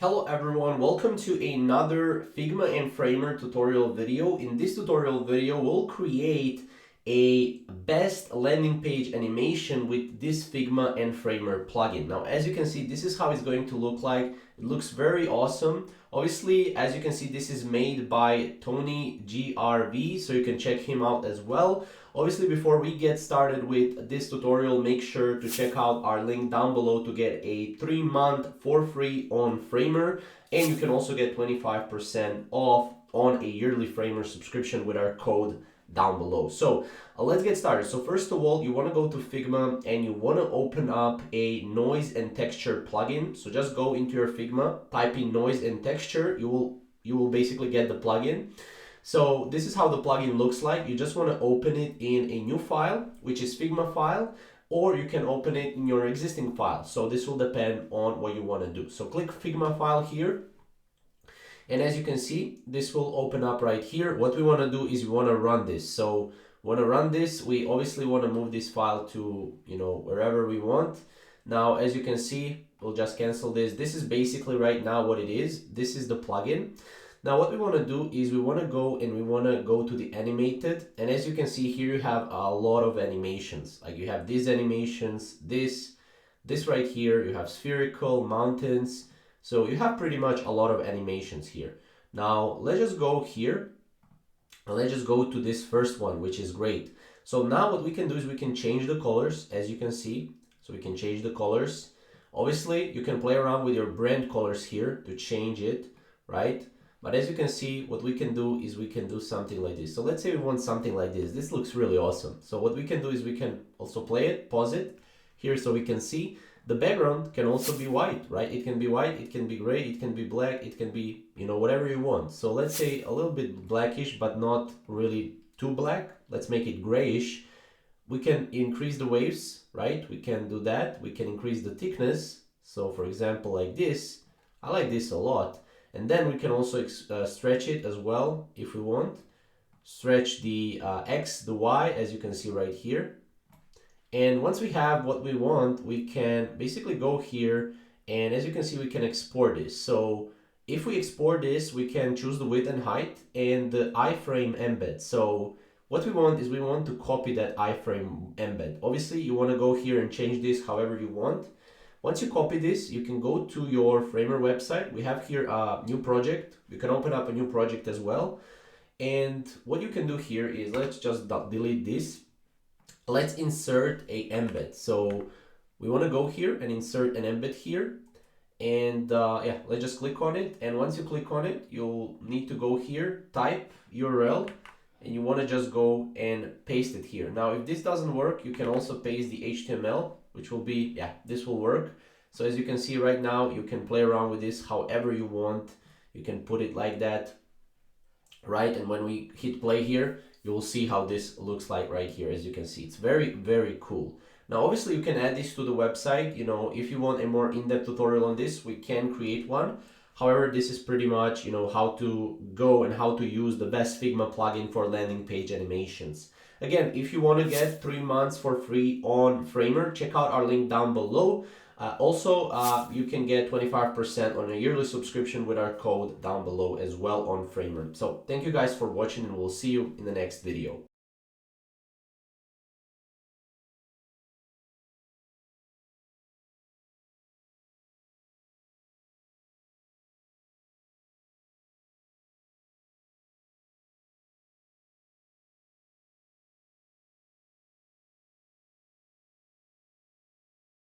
Hello everyone, welcome to another Figma and Framer tutorial video. In this tutorial video, we'll create a best landing page animation with this Figma and Framer plugin. Now, as you can see, this is how it's going to look like. It looks very awesome. Obviously, as you can see, this is made by Tony GRV, so you can check him out as well. Obviously, before we get started with this tutorial, make sure to check out our link down below to get a 3-month for free on Framer, and you can also get 25% off on a yearly Framer subscription with our code down below. So let's get started. So first of all, you want to go to Figma and you want to open up a noise and texture plugin. So just go into your Figma, type in noise and texture. You will basically get the plugin. So this is how the plugin looks like. You just want to open it in a new file, which is Figma file, or you can open it in your existing file. So this will depend on what you want to do. So click Figma file here. And as you can see, this will open up right here. What we want to do is we want to run this. So we want to run this. We obviously want to move this file to, wherever we want. Now, as you can see, we'll just cancel this. This is basically right now what it is. This is the plugin. Now, what we want to do is we want to go to the animated. And as you can see here, you have a lot of animations. Like you have these animations, this right here, you have spherical, mountains. So you have pretty much a lot of animations here. Now let's just go here and let's just go to this first one, which is great. So now what we can do is we can change the colors, as you can see. So we can change the colors. Obviously, you can play around with your brand colors here to change it, right? But as you can see, what we can do is we can do something like this. So let's say we want something like this. This looks really awesome. So what we can do is we can also play it, pause it here so we can see. The background can also be white, right? It can be white, it can be gray, it can be black, it can be, whatever you want. So let's say a little bit blackish, but not really too black. Let's make it grayish. We can increase the waves, right? We can do that. We can increase the thickness. So for example, like this, I like this a lot. And then we can also stretch it as well if we want. Stretch the X, the Y, as you can see right here. And once we have what we want, we can basically go here, and as you can see, we can export this. So if we export this, we can choose the width and height and the iframe embed. So what we want is we want to copy that iframe embed. Obviously, you want to go here and change this however you want. Once you copy this, you can go to your Framer website. We have here a new project. You can open up a new project as well. And what you can do here is let's just delete this. Let's insert a embed. So we want to go here and insert an embed here. And let's just click on it. And once you click on it, you'll need to go here, type URL, and you want to just go and paste it here. Now, if this doesn't work, you can also paste the HTML, which will be, this will work. So as you can see right now, you can play around with this however you want. You can put it like that, right? And when we hit play here, you will see how this looks like right here. As you can see, it's very, very cool. Now, obviously, you can add this to the website. If you want a more in-depth tutorial on this, we can create one. However, this is pretty much, how to go and how to use the best Figma plugin for landing page animations. Again, if you want to get 3 months for free on Framer, check out our link down below. You can get 25% on a yearly subscription with our code down below as well on Framer. So thank you guys for watching, and we'll see you in the next video.